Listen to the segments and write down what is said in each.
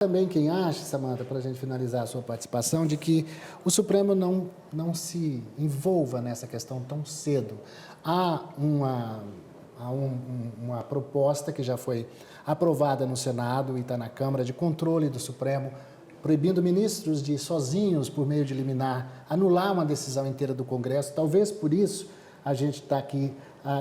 Também quem acha, Samanta, para a gente finalizar a sua participação, de que o Supremo não se envolva nessa questão tão cedo. Há uma proposta que já foi aprovada no Senado e está na Câmara de controle do Supremo, proibindo ministros de sozinhos, por meio de liminar, anular uma decisão inteira do Congresso. Talvez por isso a gente está aqui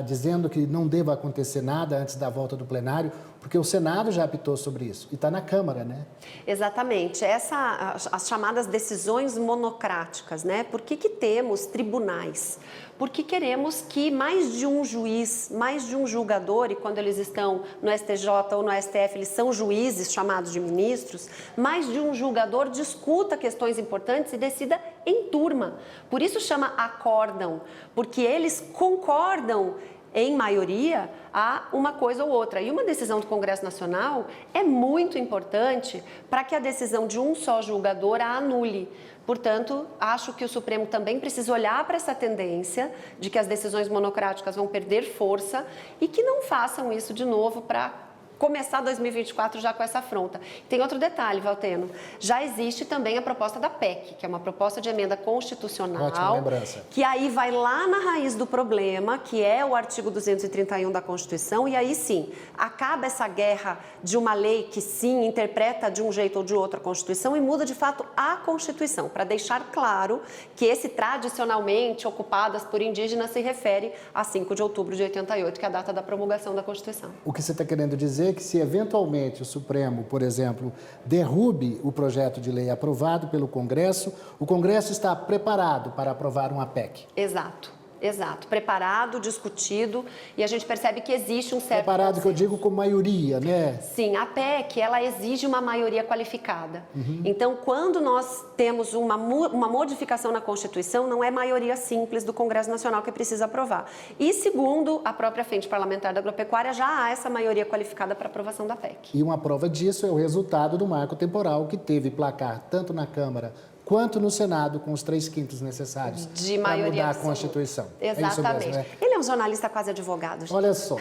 dizendo que não deva acontecer nada antes da volta do plenário, porque o Senado já apitou sobre isso e está na Câmara, né? Exatamente. As chamadas decisões monocráticas, né? Por que temos tribunais? Porque queremos que mais de um juiz, mais de um julgador, e quando eles estão no STJ ou no STF, eles são juízes chamados de ministros, mais de um julgador discuta questões importantes e decida em turma. Por isso chama acórdão, porque eles concordam em maioria, a uma coisa ou outra. E uma decisão do Congresso Nacional é muito importante para que a decisão de um só julgador a anule. Portanto, acho que o Supremo também precisa olhar para essa tendência de que as decisões monocráticas vão perder força e que não façam isso de novo para começar 2024 já com essa afronta. Tem outro detalhe, Valteno. Já existe também a proposta da PEC, que é uma proposta de emenda constitucional. Ótima lembrança. Que aí vai lá na raiz do problema, que é o artigo 231 da Constituição, e aí sim, acaba essa guerra de uma lei que sim interpreta de um jeito ou de outro a Constituição e muda de fato a Constituição, para deixar claro que esse tradicionalmente ocupadas por indígenas se refere a 5 de outubro de 88, que é a data da promulgação da Constituição. O que você está querendo dizer é que se eventualmente o Supremo, por exemplo, derrube o projeto de lei aprovado pelo Congresso, o Congresso está preparado para aprovar uma PEC. Exato. Exato, preparado, discutido, e a gente percebe que existe um certo preparado consenso. Que eu digo com maioria, né? Sim, a PEC, ela exige uma maioria qualificada. Então, quando nós temos uma modificação na Constituição, não é maioria simples do Congresso Nacional que precisa aprovar. E, segundo a própria Frente Parlamentar da Agropecuária, já há essa maioria qualificada para aprovação da PEC. E uma prova disso é o resultado do marco temporal, que teve placar tanto na Câmara quanto no Senado, com os 3/5 necessários para mudar a Constituição. Exatamente. É isso mesmo, né? Ele é um jornalista quase advogado, gente. Olha só.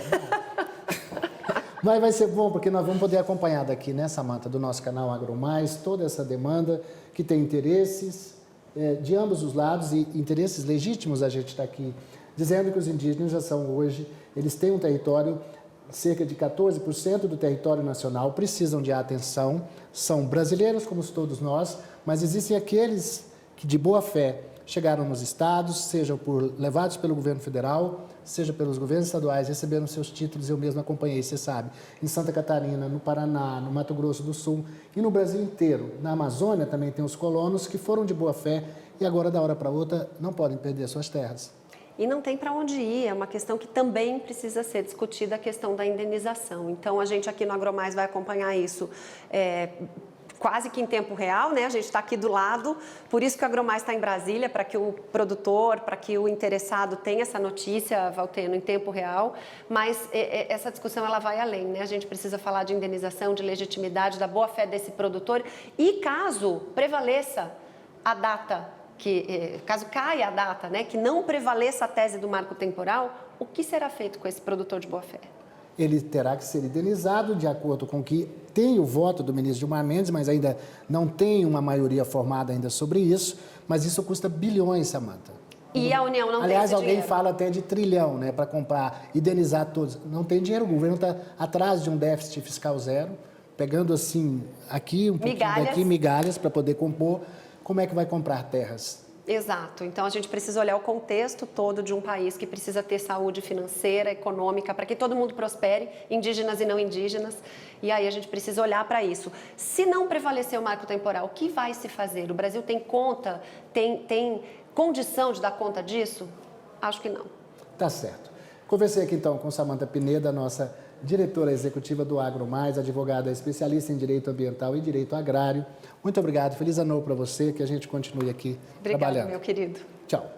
Mas vai ser bom, porque nós vamos poder acompanhar daqui, né, Samanta, do nosso canal AgroMais, toda essa demanda que tem interesses de ambos os lados e interesses legítimos. A gente está aqui dizendo que os indígenas já são hoje, eles têm um território, cerca de 14% do território nacional precisam de atenção, são brasileiros como todos nós, mas existem aqueles que de boa fé chegaram nos estados, seja levados pelo governo federal, seja pelos governos estaduais, receberam seus títulos, eu mesmo acompanhei, você sabe, em Santa Catarina, no Paraná, no Mato Grosso do Sul e no Brasil inteiro. Na Amazônia também tem os colonos que foram de boa fé e agora, da hora para outra, não podem perder suas terras. E não tem para onde ir, é uma questão que também precisa ser discutida, a questão da indenização. Então, a gente aqui no AgroMais vai acompanhar isso quase que em tempo real, né? A gente está aqui do lado, por isso que o AgroMais está em Brasília, para que o produtor, para que o interessado tenha essa notícia, Valteno, em tempo real, mas essa discussão ela vai além, né? A gente precisa falar de indenização, de legitimidade, da boa-fé desse produtor e caso prevaleça a data, caso caia a data, né, que não prevaleça a tese do marco temporal, o que será feito com esse produtor de boa-fé? Ele terá que ser indenizado de acordo com que tem o voto do ministro Gilmar Mendes, mas ainda não tem uma maioria formada ainda sobre isso, mas isso custa bilhões, Samanta. E a União não tem esse Aliás, alguém dinheiro. fala até de trilhão, né, para comprar, indenizar todos. Não tem dinheiro, o governo está atrás de um déficit fiscal zero, pegando assim, aqui um pouquinho daqui, migalhas para poder compor. Como é que vai comprar terras? Exato. Então, a gente precisa olhar o contexto todo de um país que precisa ter saúde financeira, econômica, para que todo mundo prospere, indígenas e não indígenas. E aí a gente precisa olhar para isso. Se não prevalecer o marco temporal, o que vai se fazer? O Brasil tem conta, tem condição de dar conta disso? Acho que não. Tá certo. Conversei aqui então com Samanta Pineda, nossa diretora executiva do AgroMais, advogada especialista em direito ambiental e direito agrário. Muito obrigado, feliz ano novo para você, que a gente continue aqui trabalhando. Obrigada, meu querido. Tchau.